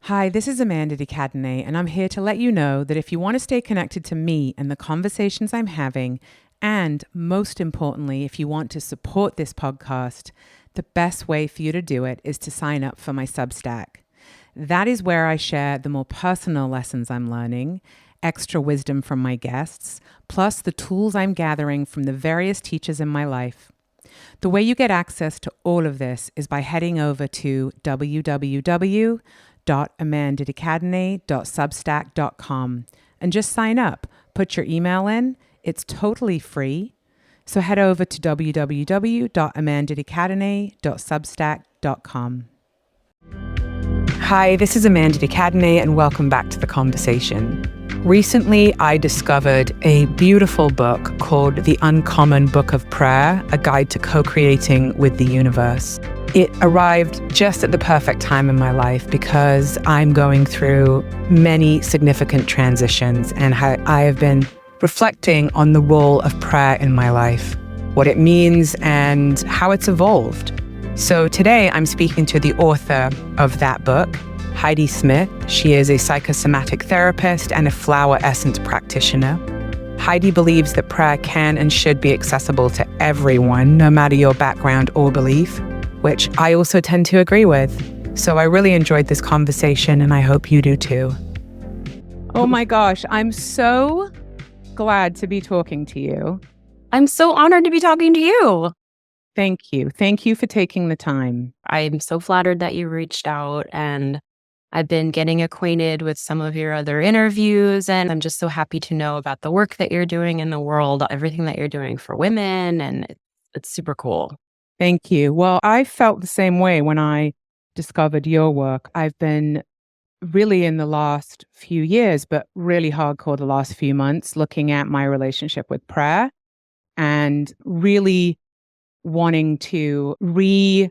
Hi, this is Amanda Cadenet, and I'm here to let you know that if you want to stay connected to me and the conversations I'm having, and most importantly, if you want to support this podcast, the best way for you to do it is to sign up for my Substack. That is where I share the more personal lessons I'm learning, extra wisdom from my guests, plus the tools I'm gathering from the various teachers in my life. The way you get access to all of this is by heading over to www.amandadecadene.substack.com and just sign up. Put your email in. It's totally free. So head over to www.amandadecadene.substack.com. Hi, this is Amanda Cadenet, and welcome back to The Conversation. Recently, I discovered a beautiful book called The Uncommon Book of Prayer, a guide to co-creating with the universe. It arrived just at the perfect time in my life because I'm going through many significant transitions, and I have been reflecting on the role of prayer in my life, what it means, and how it's evolved. So today I'm speaking to the author of that book, Heidi Smith. She is a psychosomatic therapist and a flower essence practitioner. Heidi believes that prayer can and should be accessible to everyone, no matter your background or belief, which I also tend to agree with. So I really enjoyed this conversation, and I hope you do too. Oh my gosh, I'm so glad to be talking to you. I'm so honored to be talking to you. Thank you. Thank you for taking the time. I'm so flattered that you reached out, and I've been getting acquainted with some of your other interviews, and I'm just so happy to know about the work that you're doing in the world, everything that you're doing for women, and it's super cool. Thank you. Well, I felt the same way when I discovered your work. I've been really in the last few years, but really hardcore the last few months, looking at my relationship with prayer and really wanting to recommit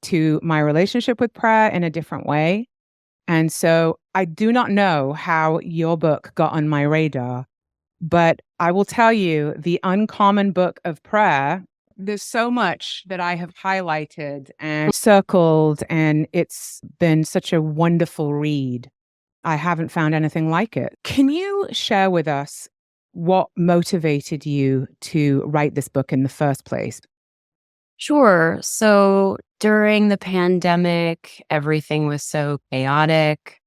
to my relationship with prayer in a different way. And so I do not know how your book got on my radar, but I will tell you, The Uncommon Book of Prayer, there's so much that I have highlighted and circled, and it's been such a wonderful read. I haven't found anything like it. Can you share with us what motivated you to write this book in the first place? Sure. So during the pandemic, everything was so chaotic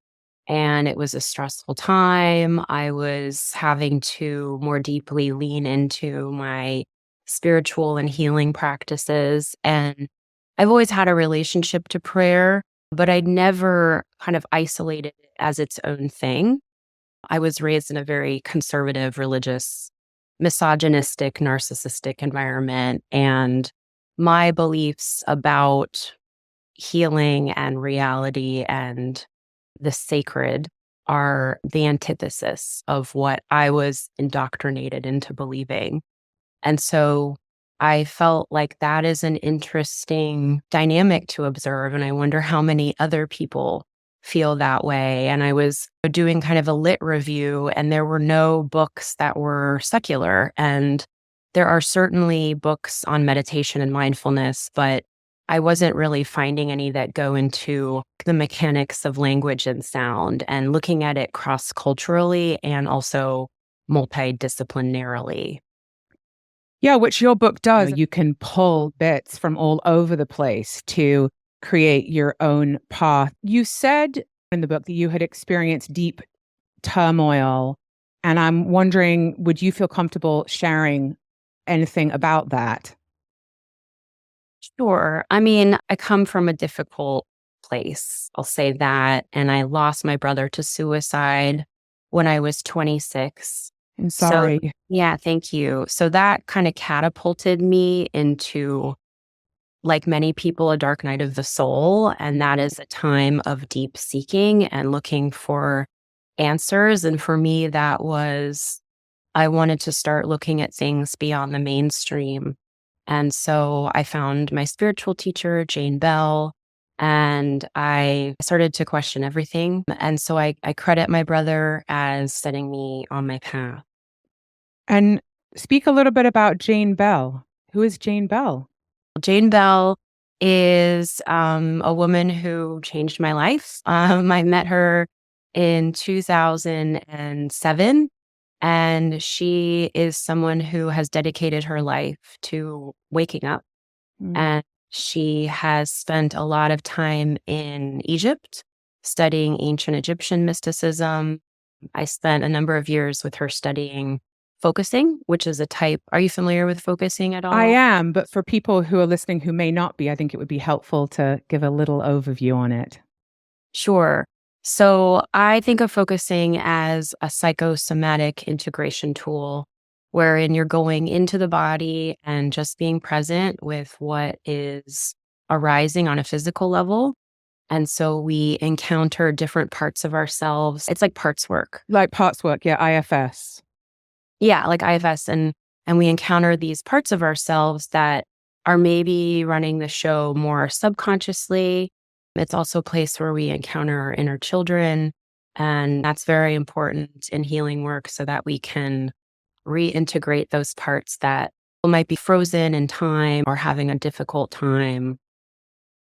and it was a stressful time. I was having to more deeply lean into my spiritual and healing practices. And I've always had a relationship to prayer, but I'd never kind of isolated it as its own thing. I was raised in a very conservative, religious, misogynistic, narcissistic environment. And my beliefs about healing and reality and the sacred are the antithesis of what I was indoctrinated into believing. And so I felt like that is an interesting dynamic to observe. And I wonder how many other people feel that way. And I was doing kind of a lit review, and there were no books that were secular. And there are certainly books on meditation and mindfulness, but I wasn't really finding any that go into the mechanics of language and sound and looking at it cross-culturally and also multidisciplinarily. Yeah, which your book does. You can pull bits from all over the place to create your own path. You said in the book that you had experienced deep turmoil, and I'm wondering, would you feel comfortable sharing anything about that? Sure. I mean, I come from a difficult place. I'll say that. And I lost my brother to suicide when I was 26. I'm So, sorry. yeah, thank you. So that kind of catapulted me into, like many people, a dark night of the soul. And that is a time of deep seeking and looking for answers. And for me, that was, I wanted to start looking at things beyond the mainstream. And so I found my spiritual teacher, Jane Bell, and I started to question everything. And so I credit my brother as setting me on my path. And speak a little bit about Jane Bell. Who is Jane Bell? Jane Bell is a woman who changed my life. I met her in 2007, and she is someone who has dedicated her life to waking up. Mm. And she has spent a lot of time in Egypt studying ancient Egyptian mysticism. I spent a number of years with her studying focusing, which is a type. Are you familiar with focusing at I all? am, but for people who are listening who may not be, I think it would be helpful to give a little overview on it. Sure. So I think of focusing as a psychosomatic integration tool wherein you're going into the body and just being present with what is arising on a physical level. And so we encounter different parts of ourselves. It's like parts work. Like parts work, yeah, IFS. Yeah, like IFS. And we encounter these parts of ourselves that are maybe running the show more subconsciously. It's also a place where we encounter our inner children. And that's very important in healing work so that we can reintegrate those parts that might be frozen in time or having a difficult time.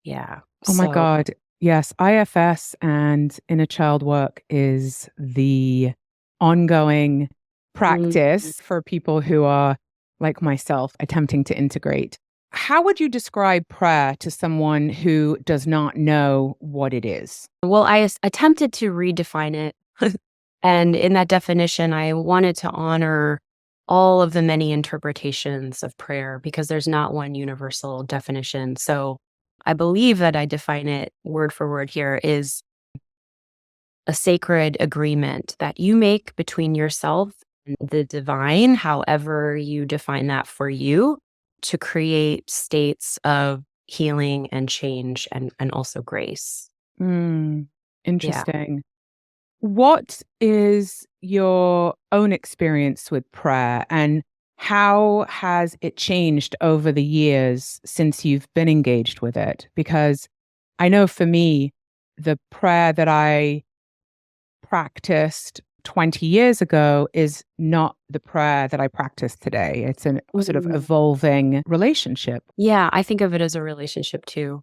Yeah. Oh my So, God. Yes, IFS and inner child work is the ongoing mm, practice for people who are like myself attempting to integrate. How would you describe prayer to someone who does not know what it is? well, attempted to redefine it. And in that definition, I wanted to honor all of the many interpretations of prayer because there's not one universal definition. So I believe that I define it word for word here is a sacred agreement that you make between yourself and the divine, however you define that for you, to create states of healing and change and also grace. Mm, Yeah. interesting. What is your own experience with prayer and how has it changed over the years since you've been engaged with it? Because I know for me, the prayer that I practiced 20 years ago is not the prayer that I practice today. It's a sort of Mm. evolving relationship. Yeah, I think of it as a relationship too.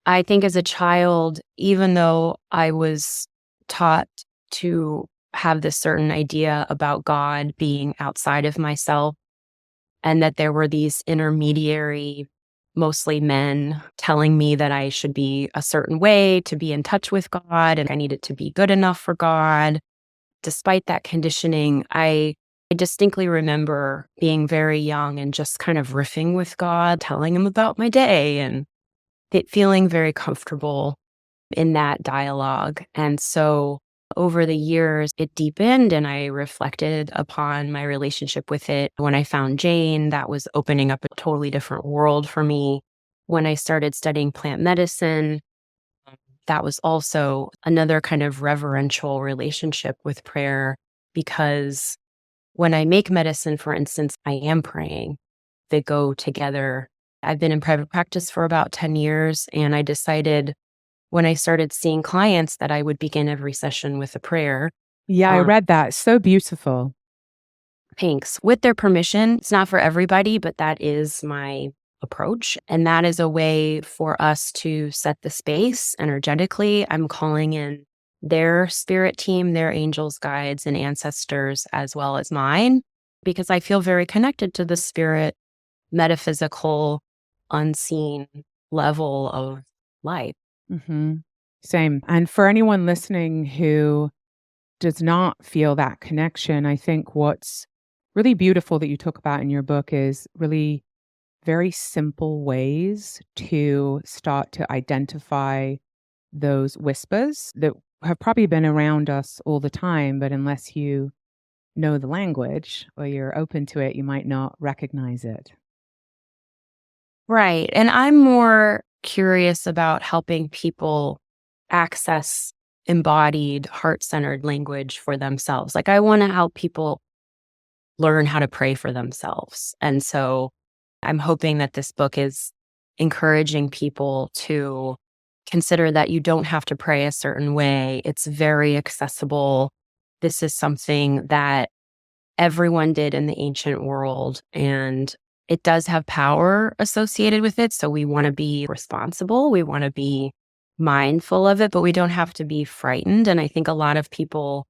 I think as a child, even though I was taught to have this certain idea about God being outside of myself and that there were these intermediary, mostly men, telling me that I should be a certain way to be in touch with God and I needed to be good enough for God. Despite that conditioning, I distinctly remember being very young and just kind of riffing with God, telling him about my day and feeling very comfortable in that dialogue. And so over the years, it deepened and I reflected upon my relationship with it. When I found Jane, that was opening up a totally different world for me. When I started studying plant medicine, that was also another kind of reverential relationship with prayer because when I make medicine, for instance, I am praying. They go together. I've been in private practice for about 10 years, and I decided when I started seeing clients that I would begin every session with a prayer. Yeah, I Um, read that. So beautiful. Thanks. With their permission. It's not for everybody, but that is my approach. And that is a way for us to set the space energetically. I'm calling in their spirit team, their angels, guides, and ancestors, as well as mine, because I feel very connected to the spirit, metaphysical, unseen level of life. Hmm. Same. And for anyone listening who does not feel that connection, I think what's really beautiful that you talk about in your book is really very simple ways to start to identify those whispers that have probably been around us all the time, but unless you know the language or you're open to it, you might not recognize it. Right. And I'm more curious about helping people access embodied, heart centered language for themselves. Like, I want to help people learn how to pray for themselves. And so I'm hoping that this book is encouraging people to consider that you don't have to pray a certain way. It's very accessible. This is something that everyone did in the ancient world. And it does have power associated with it. So we want to be responsible. We want to be mindful of it, but we don't have to be frightened. And I think a lot of people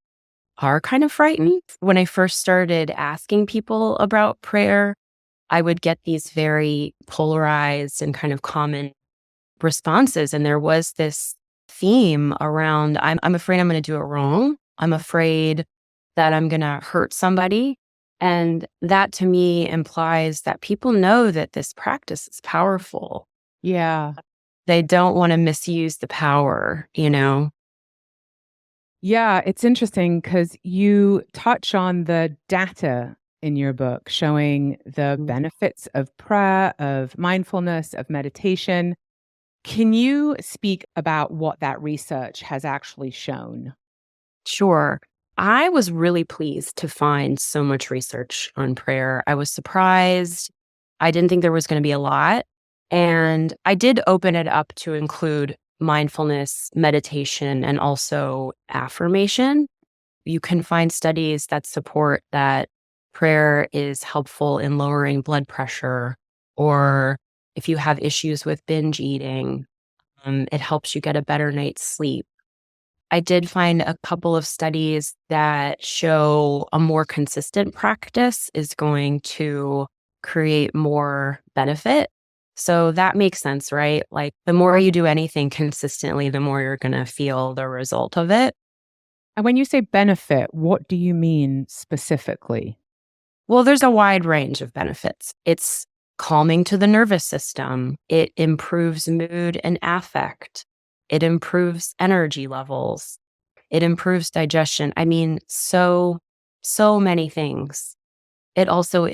are kind of frightened. When I first started asking people about prayer, I would get these very polarized and kind of common responses. And there was this theme around I'm afraid I'm going to do it wrong. I'm afraid that I'm going to hurt somebody. And that to me implies that people know that this practice is powerful. Yeah. They don't want to misuse the power, you know? Yeah, it's interesting because you touch on the data in your book showing the benefits of prayer, of mindfulness, of meditation. Can you speak about what that research has actually shown? Sure. I was really pleased to find so much research on prayer. I was surprised. I didn't think there was going to be a lot. And I did open it up to include mindfulness, meditation, and also affirmation. You can find studies that support that prayer is helpful in lowering blood pressure, or if you have issues with binge eating, it helps you get a better night's sleep. I did find a couple of studies that show a more consistent practice is going to create more benefit. So that makes sense, right? Like the more you do anything consistently, the more you're going to feel the result of it. And when you say benefit, what do you mean specifically? Well, there's a wide range of benefits. It's calming to the nervous system. It improves mood and affect. It improves energy levels. It improves digestion. I mean, so many things. It also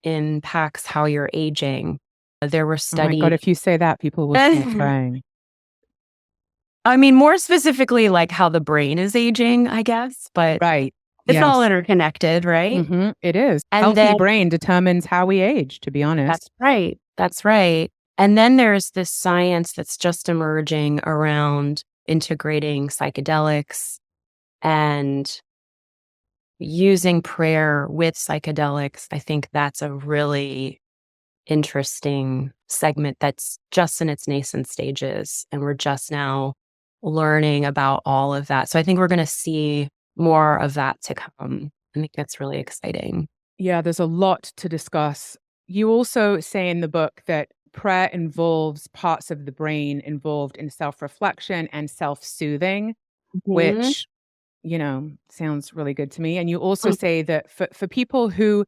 impacts how you're aging. There were Oh my God, studies. if you say that, people will start praying. I mean, more specifically, like how the brain is aging, I guess, but Right. it's all Yes. interconnected, right? It is. And Healthy then brain determines how we age, to be honest. that's right. That's right. And then there's this science that's just emerging around integrating psychedelics and using prayer with psychedelics. I think that's a really interesting segment that's just in its nascent stages. And we're just now learning about all of that. So I think we're going to see more of that to come. I think that's really exciting. Yeah, there's a lot to discuss. You also say in the book that prayer involves parts of the brain involved in self-reflection and self-soothing, Mhm. which, sounds really good to me. And you also say that for people who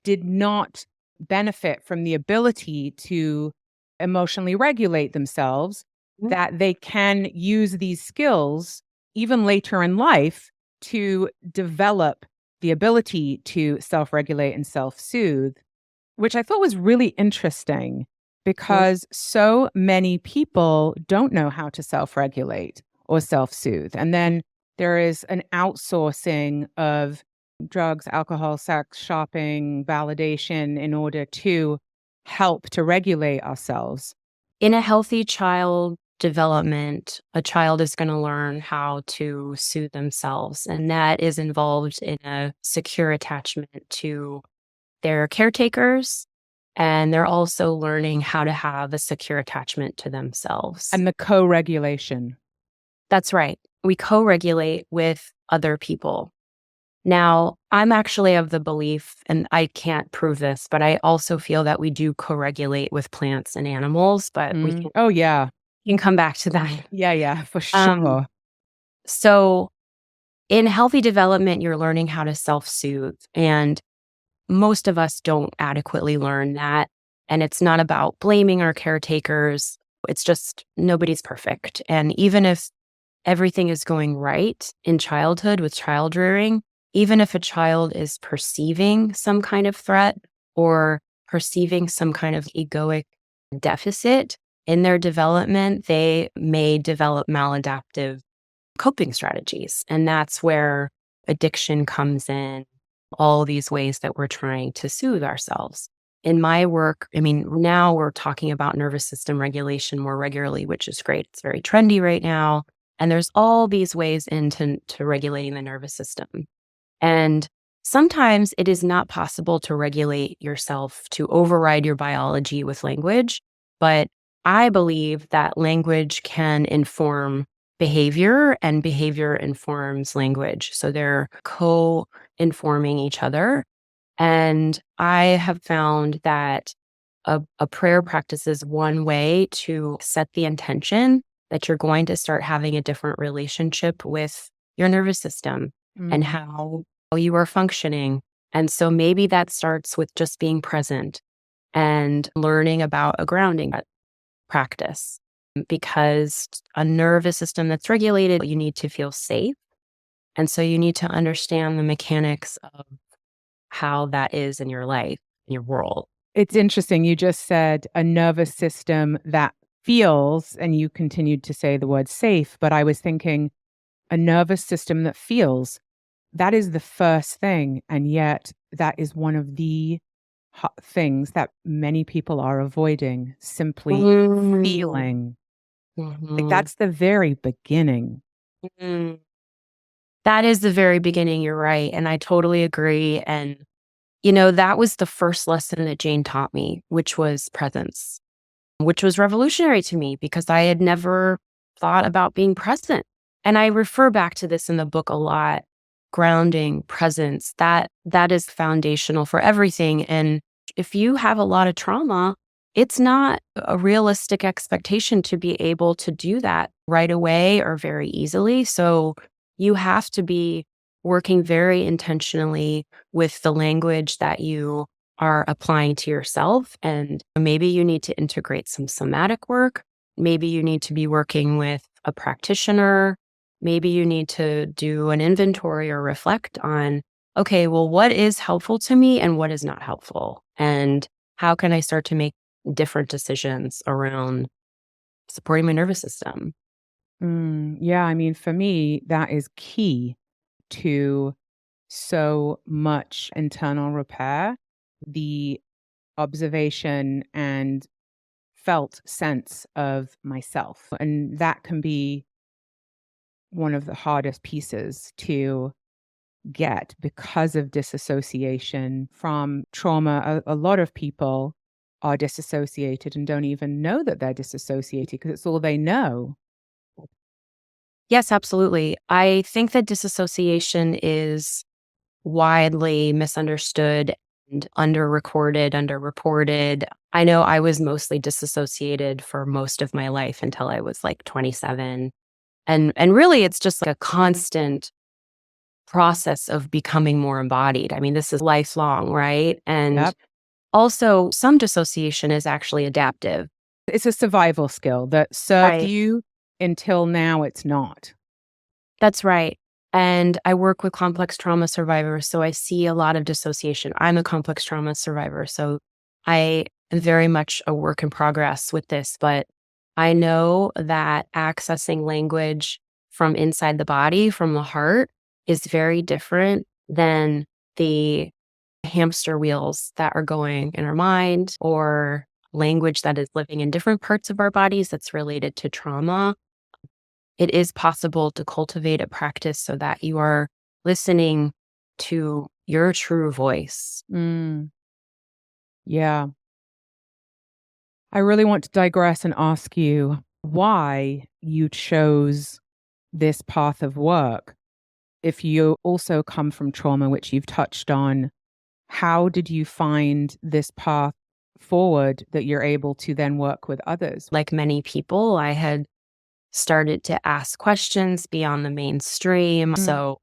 did not benefit from the ability to emotionally regulate themselves, Mhm. that they can use these skills even later in life to develop the ability to self regulate and self soothe, which I thought was really interesting because so many people don't know how to self regulate or self soothe. And then there is an outsourcing of drugs, alcohol, sex, shopping, validation in order to help to regulate ourselves. In a healthy child development, a child is going to learn how to soothe themselves. And that is involved in a secure attachment to their caretakers. And they're also learning how to have a secure attachment to themselves. And the co regulation. That's right. We co regulate with other people. Now, I'm actually of the belief, and I can't prove this, but I also feel that we do co-regulate with plants and animals, but Oh, yeah. we can come back to that. Yeah, for Um, sure. so in healthy development, you're learning how to self-soothe, and most of us don't adequately learn that. And it's not about blaming our caretakers. It's just nobody's perfect. And even if everything is going right in childhood with child rearing, even if a child is perceiving some kind of threat or perceiving some kind of egoic deficit in their development, they may develop maladaptive coping strategies. And that's where addiction comes in, all these ways that we're trying to soothe ourselves. In my work, I mean, now we're talking about nervous system regulation more regularly, which is great. It's very trendy right now. And there's all these ways into regulating the nervous system. And sometimes it is not possible to regulate yourself, to override your biology with language. But I believe that language can inform behavior and behavior informs language. So they're co-informing each other. And I have found that a prayer practice is one way to set the intention that you're going to start having a different relationship with your nervous system and Mm. how you are functioning. And so maybe that starts with just being present and learning about a grounding practice. Because a nervous system that's regulated, you need to feel safe. And so you need to understand the mechanics of how that is in your life, in your world. It's interesting. You just said a nervous system that feels, and you continued to say the word safe, but I was thinking a nervous system that feels. That is the first thing. And yet, that is one of the things that many people are avoiding, simply Mm, feeling. Like, mhm, that's the very beginning. mm. That is the very beginning, you're right, and I totally agree, and, that was the first lesson that Jane taught me, which was presence, which was revolutionary to me because I had never thought about being present, and I refer back to this in the book a lot, grounding, presence, that is foundational for everything, and if you have a lot of trauma, it's not a realistic expectation to be able to do that right away or very easily, so you have to be working very intentionally with the language that you are applying to yourself. And maybe you need to integrate some somatic work. Maybe you need to be working with a practitioner. Maybe you need to do an inventory or reflect on, okay, well, what is helpful to me and what is not helpful? And how can I start to make different decisions around supporting my nervous system? Yeah, I mean, for me, that is key to so much internal repair, the observation and felt sense of myself. And that can be one of the hardest pieces to get because of disassociation from trauma. A lot of people are disassociated and don't even know that they're disassociated because it's all they know. Yes, absolutely. I think that disassociation is widely misunderstood and underreported. I know I was mostly disassociated for most of my life until I was like 27. And really it's just like a constant process of becoming more embodied. I mean, this is lifelong, right? And Yep. also some dissociation is actually adaptive. It's a survival skill that served Right. you until now it's not. That's right. And I work with complex trauma survivors, so I see a lot of dissociation. I'm a complex trauma survivor, so I am very much a work in progress with this, but I know that accessing language from inside the body, from the heart, is very different than the hamster wheels that are going in our mind or language that is living in different parts of our bodies that's related to trauma. It is possible to cultivate a practice so that you are listening to your true voice. Mm, yeah. I really want to digress and ask you why you chose this path of work. If you also come from trauma, which you've touched on, how did you find this path forward that you're able to then work with others? Like many people, I had started to ask questions beyond the mainstream. Mm. So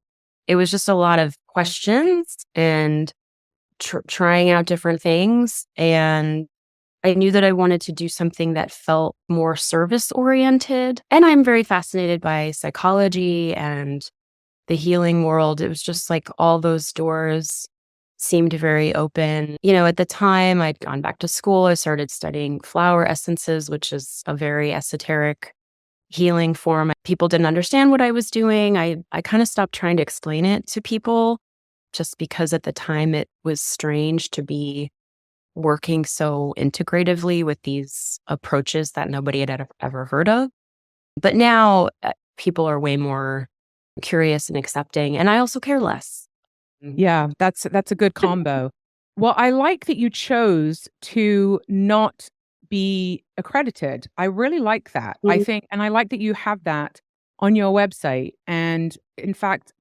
it was just a lot of questions and trying out different things. And I knew that I wanted to do something that felt more service oriented. And I'm very fascinated by psychology and the healing world. It was just like all those doors seemed very open. At the time I'd gone back to school, I started studying flower essences, which is a very esoteric healing form. People didn't understand what I was doing. I kind of stopped trying to explain it to people just because at the time it was strange to be working so integratively with these approaches that nobody had ever heard of. But now people are way more curious and accepting, and I also care less. Yeah, that's a good combo. Well, I like that you chose to not be accredited. I really like that. I Mhm. think, and I like that you have that on your website. And in fact,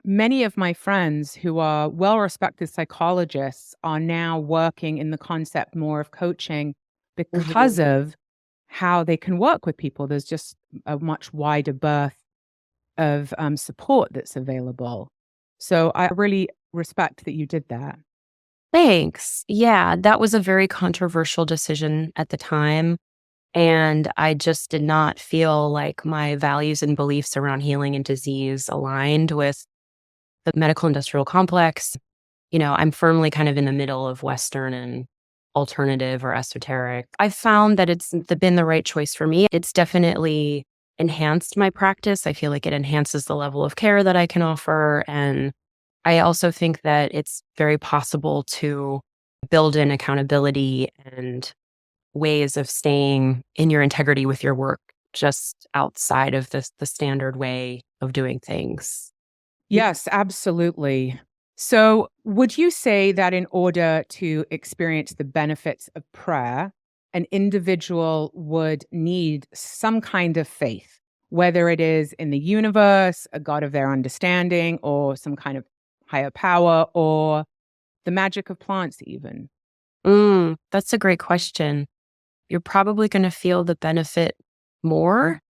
many of my friends who are well-respected psychologists are now working in the concept more of coaching because Mhm. of how they can work with people. There's just a much wider berth of support that's available. So I really respect that you did that. Thanks. Yeah, that was a very controversial decision at the time. And I just did not feel like my values and beliefs around healing and disease aligned with the medical industrial complex. I'm firmly kind of in the middle of Western and alternative or esoteric. I found that been the right choice for me. It's definitely enhanced my practice. I feel like it enhances the level of care that I can offer. And I also think that it's very possible to build in accountability and ways of staying in your integrity with your work just outside of the standard way of doing things. Yes, absolutely. So, would you say that in order to experience the benefits of prayer, an individual would need some kind of faith, whether it is in the universe, a God of their understanding, or some kind of higher power, or the magic of plants, even? That's a great question. You're probably going to feel the benefit more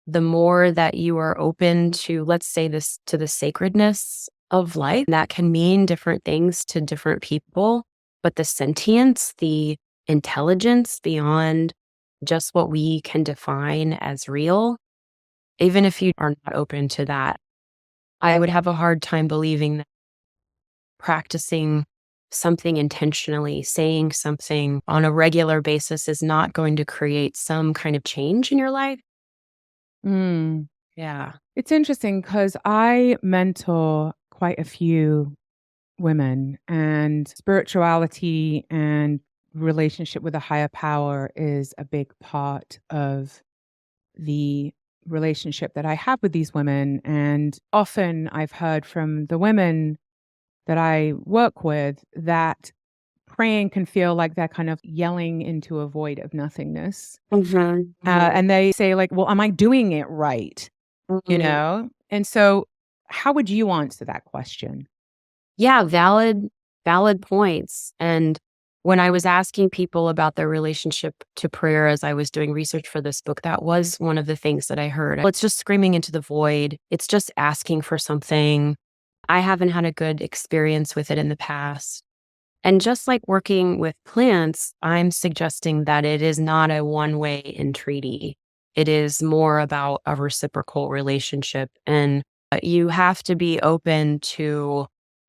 the more that you are open to, let's say this, to the sacredness of life. That can mean different things to different people, but the sentience, the intelligence beyond just what we can define as real, even if you are not open to that, I would have a hard time believing that practicing something intentionally, saying something on a regular basis is not going to create some kind of change in your life. Mm. Yeah. It's interesting because I mentor quite a few women, and spirituality and relationship with a higher power is a big part of the relationship that I have with these women. And often I've heard from the women that I work with that praying can feel like they're kind of yelling into a void of nothingness. Mhm. And they say, like, well, am I doing it right? You Mhm. know? And so, how would you answer that question? Yeah, valid points. And when I was asking people about their relationship to prayer as I was doing research for this book, that was one of the things that I heard. Well, it's just screaming into the void. It's just asking for something. I haven't had a good experience with it in the past. And just like working with plants, I'm suggesting that it is not a one-way entreaty. It is more about a reciprocal relationship. And you have to be open to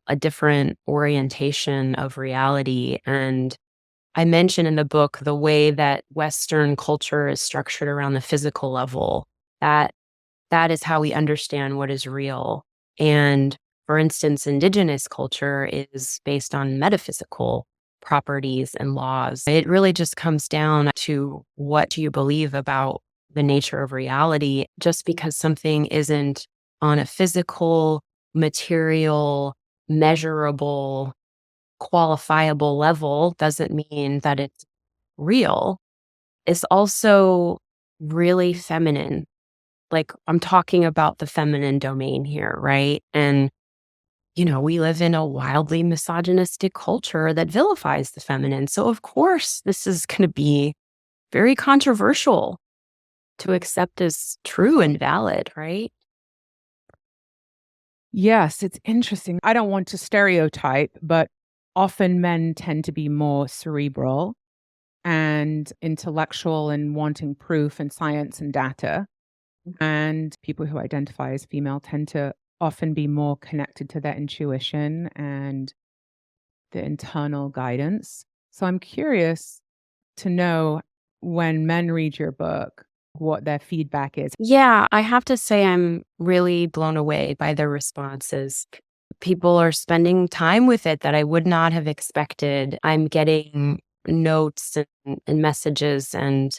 a different orientation of reality. And I mention in the book the way that Western culture is structured around the physical level, that that is how we understand what is real. And for instance, indigenous culture is based on metaphysical properties and laws. It really just comes down to what do you believe about the nature of reality. Just because something isn't on a physical, material, measurable, qualifiable level doesn't mean that it's real. It's also really feminine, like, I'm talking about the feminine domain here, right? And, we live in a wildly misogynistic culture that vilifies the feminine. So, of course, this is going to be very controversial to accept as true and valid, right? Yes, it's interesting. I don't want to stereotype, but often men tend to be more cerebral and intellectual and wanting proof and science and data. And people who identify as female tend to often be more connected to their intuition and the internal guidance. So I'm curious to know, when men read your book, what their feedback is. Yeah, I have to say I'm really blown away by the responses. People are spending time with it that I would not have expected. I'm getting notes and messages, and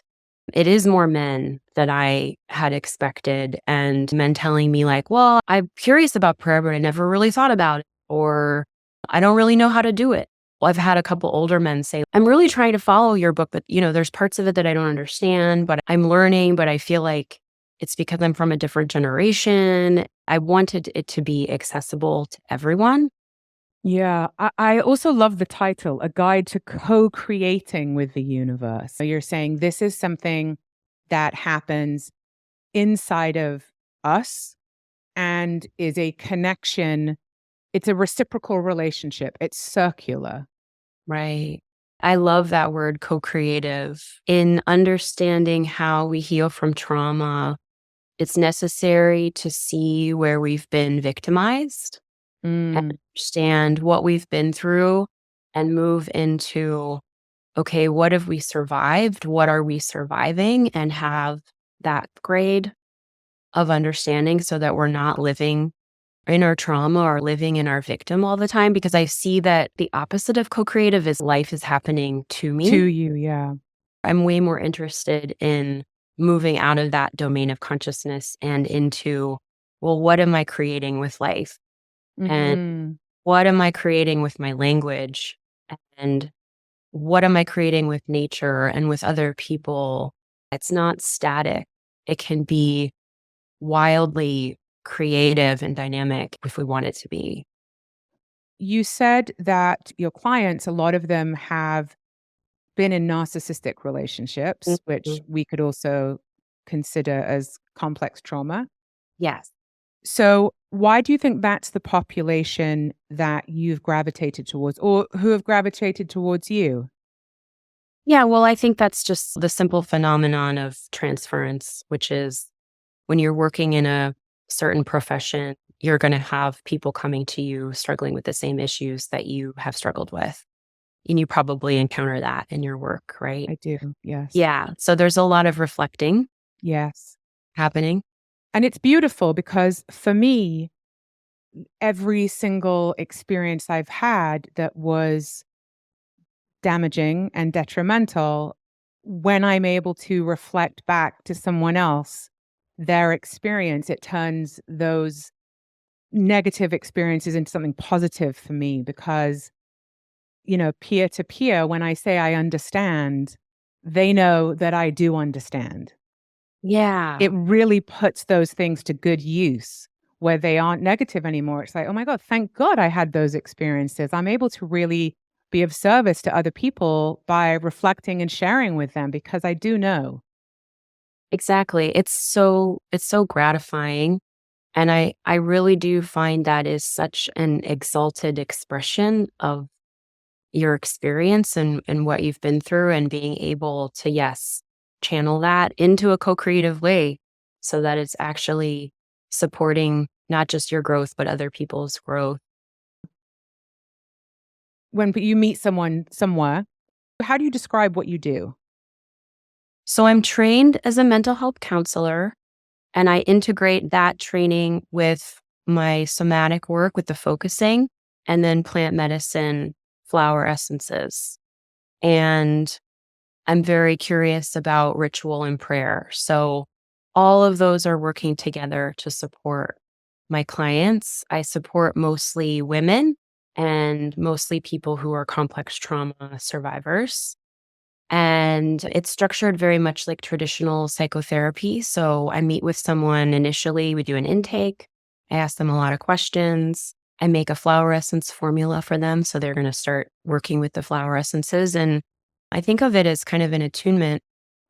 it is more men than I had expected. And men telling me, like, well, I'm curious about prayer, but I never really thought about it. or I don't really know how to do it. Well, I've had a couple older men say, I'm really trying to follow your book, but there's parts of it that I don't understand, but I'm learning, but I feel like it's because I'm from a different generation. I wanted it to be accessible to everyone. Yeah, I also love the title, A Guide to Co-Creating with the Universe. So you're saying this is something that happens inside of us and is a connection. It's a reciprocal relationship. It's circular. Right. I love that word co-creative. In understanding how we heal from trauma, it's necessary to see where we've been victimized and Mm, understand what we've been through and move into, okay, what have we survived? What are we surviving? And have that grade of understanding so that we're not living in our trauma or living in our victim all the time. Because I see that the opposite of co-creative is life is happening to to me. you, yeah. I'm way more interested in moving out of that domain of consciousness and into, well, what am I creating with life? And Hmm. what am I creating with my language? And what am I creating with nature and with other people? It's not static. It can be wildly creative and dynamic if we want it to be. You said that your clients, a lot of them have been in narcissistic relationships, which Mhm. we could also consider as complex trauma. Yes. So, why do you think that's the population that you've gravitated towards or who have gravitated towards you? Yeah, well, I think that's just the simple phenomenon of transference, which is when you're working in a certain profession, you're going to have people coming to you struggling with the same issues that you have struggled with. And you probably encounter that in your work, right? I do. Yes. Yeah. So there's a lot of reflecting Yes. happening. And it's beautiful because for me, every single experience I've had that was damaging and detrimental, when I'm able to reflect back to someone else their experience, it turns those negative experiences into something positive for me because, peer to peer, when I say I understand, they know that I do understand. Yeah. It really puts those things to good use where they aren't negative anymore. It's like, oh my God, thank God I had those experiences. I'm able to really be of service to other people by reflecting and sharing with them because I do know. Exactly. It's so gratifying. And I really do find that is such an exalted expression of your experience and what you've been through and being able to, yes, channel that into a co-creative way so that it's actually supporting not just your growth, but other people's growth. When you meet someone somewhere, how do you describe what you do? So I'm trained as a mental health counselor, and I integrate that training with my somatic work with the focusing and then plant medicine, flower essences. And I'm very curious about ritual and prayer. So all of those are working together to support my clients. I support mostly women and mostly people who are complex trauma survivors. And it's structured very much like traditional psychotherapy. So I meet with someone initially, we do an intake. I ask them a lot of questions. I make a flower essence formula for them. So they're going to start working with the flower essences. And I think of it as kind of an attunement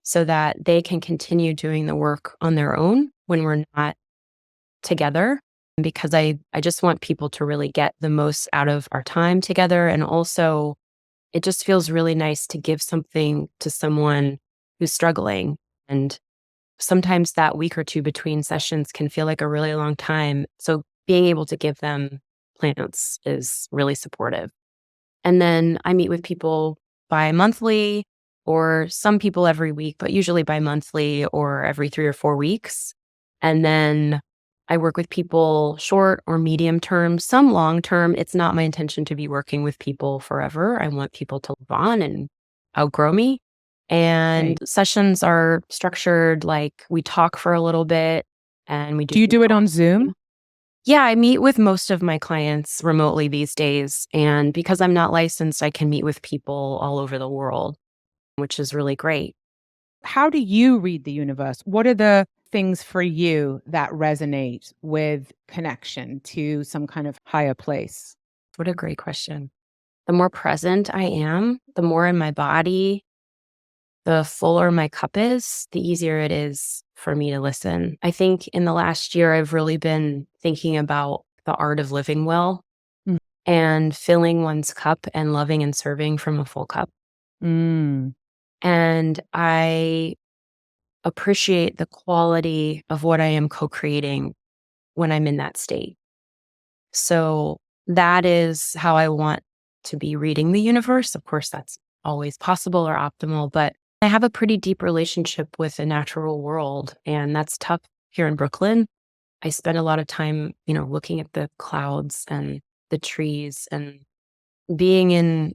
so that they can continue doing the work on their own when we're not together. Because I just want people to really get the most out of our time together. And also, it just feels really nice to give something to someone who's struggling. And sometimes that week or two between sessions can feel like a really long time. So being able to give them plants is really supportive. And then I meet with people bi-monthly or some people every week, but usually bi-monthly or every 3 or 4 weeks. And then I work with people short or medium term, some long term. It's not my intention to be working with people forever. I want people to live on and outgrow me. And Right. sessions are structured like we talk for a little bit and we do Do you some do it on processing. Zoom? Yeah, I meet with most of my clients remotely these days. And because I'm not licensed, I can meet with people all over the world, which is really great. How do you read the universe? What are the things for you that resonate with connection to some kind of higher place? What a great question. The more present I am, the more in my body, the fuller my cup is, the easier it is for me to listen. I think in the last year, I've really been thinking about the art of living well Mm. and filling one's cup and loving and serving from a full cup. Mm. And I appreciate the quality of what I am co creating when I'm in that state. So that is how I want to be reading the universe. Of course, that's always possible or optimal, but I have a pretty deep relationship with the natural world, and that's tough here in Brooklyn. I spend a lot of time, looking at the clouds and the trees and being in,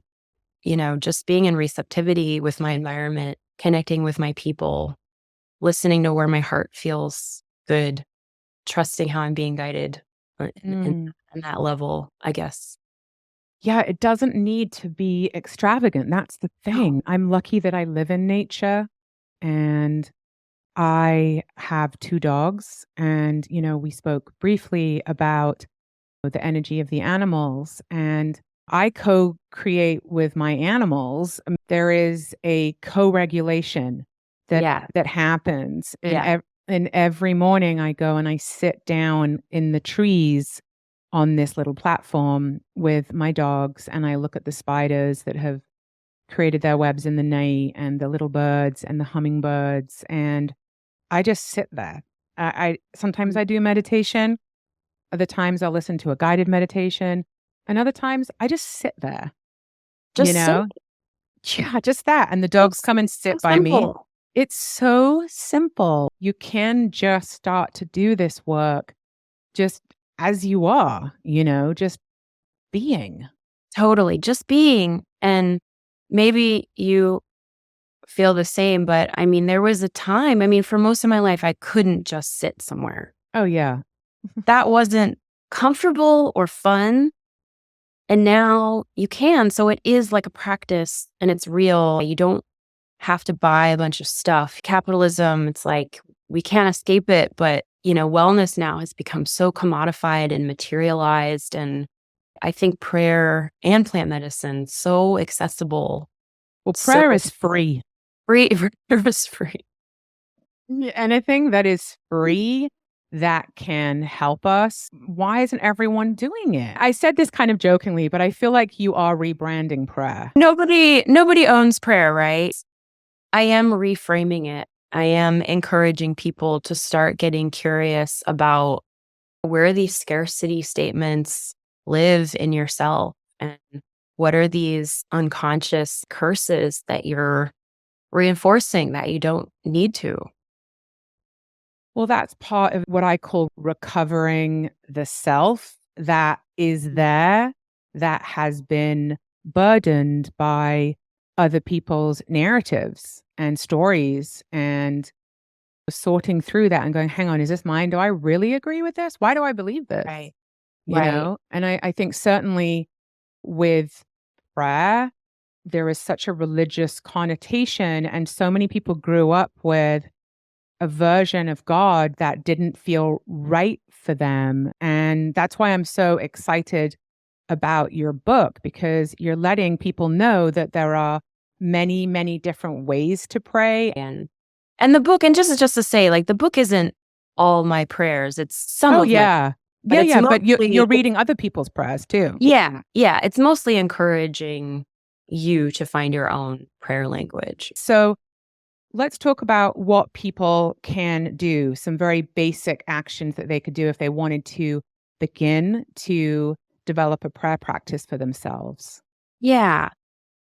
just being in receptivity with my environment, connecting with my people, listening to where my heart feels good, trusting how I'm being guided Mm. on that level, I guess. Yeah, it doesn't need to be extravagant. That's the Oh, thing. I'm lucky that I live in nature and I have two dogs. And, we spoke briefly about the energy of the animals. And I co create with my animals. There is a co regulation yeah, that happens. yeah. And every morning I go and I sit down in the trees on this little platform with my dogs and I look at the spiders that have created their webs in the night and the little birds and the hummingbirds. And I just sit there. I sometimes Mm. I do meditation. Other times I'll listen to a guided meditation. And other times I just sit there, you Just know? Yeah, just that. And the dogs come and so sit by me. simple. It's so simple. You can just start to do this work just as you are, just being. Totally, just being. And maybe you feel the same, but I mean, there was a time, for most of my life, I couldn't just sit somewhere. Oh, yeah. That wasn't comfortable or fun. And now you can. So it is like a practice and it's real. You don't have to buy a bunch of stuff. Capitalism, it's like we can't escape it, but wellness now has become so commodified and materialized. And I think prayer and plant medicine so accessible, Well, so prayer is free. free, service free. Anything that is free that can help us, why isn't everyone doing it? I said this kind of jokingly, but I feel like you are rebranding prayer. Nobody owns prayer, right? I am reframing it. I am encouraging people to start getting curious about where these scarcity statements live in yourself and what are these unconscious curses that you're reinforcing that you don't need to. Well, that's part of what I call recovering the self that is there, that has been burdened by other people's narratives and stories and sorting through that and going, hang on, is this mine? Do I really agree with this? Why do I believe this? Right. Right. And I think certainly with prayer, there is such a religious connotation, and so many people grew up with a version of God that didn't feel right for them. And that's why I'm so excited about your book, because you're letting people know that there are many, many different ways to pray. And the book, and just to say, like, the book isn't all my prayers. It's some Oh, of my, yeah. but Yeah, it's yeah. But you're mostly, reading other people's prayers too. yeah, yeah. It's mostly encouraging you to find your own prayer language. So let's talk about what people can do, some very basic actions that they could do if they wanted to begin to develop a prayer practice for themselves. Yeah.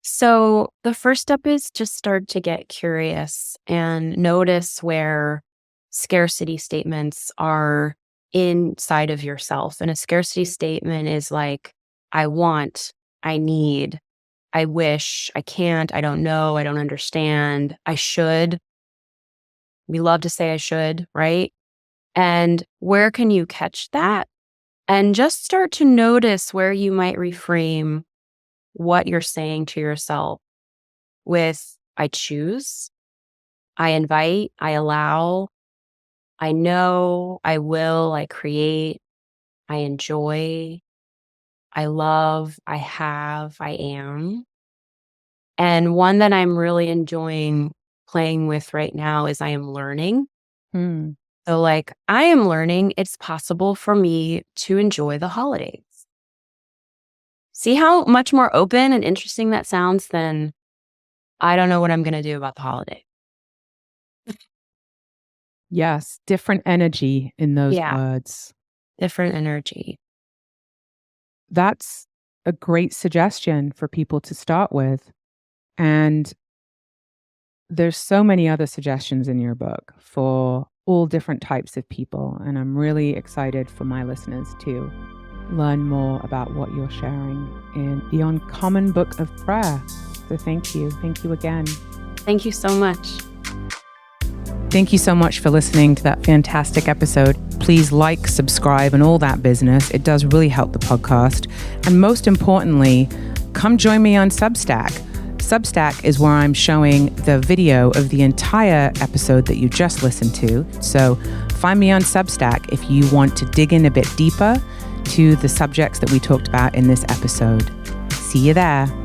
So the first step is just start to get curious and notice where scarcity statements are inside of yourself. And a scarcity statement is like, I want, I need, I wish, I can't, I don't know, I don't understand, I should. We love to say I should, right? And where can you catch that? And just start to notice where you might reframe what you're saying to yourself with I choose, I invite, I allow, I know, I will, I create, I enjoy, I love, I have, I am. And one that I'm really enjoying playing with right now is I am learning. Hmm. So, like, I am learning it's possible for me to enjoy the holidays. See how much more open and interesting that sounds than I don't know what I'm going to do about the holiday. Yes, different energy in those Yeah, words. different energy. That's a great suggestion for people to start with. And there's so many other suggestions in your book for all different types of people. And I'm really excited for my listeners to learn more about what you're sharing in the Uncommon Book of Prayer. So thank you. Thank you again. Thank you so much. Thank you so much for listening to that fantastic episode. Please like, subscribe, and all that business. It does really help the podcast. And most importantly, come join me on Substack. Substack is where I'm showing the video of the entire episode that you just listened to. So find me on Substack if you want to dig in a bit deeper to the subjects that we talked about in this episode. See you there.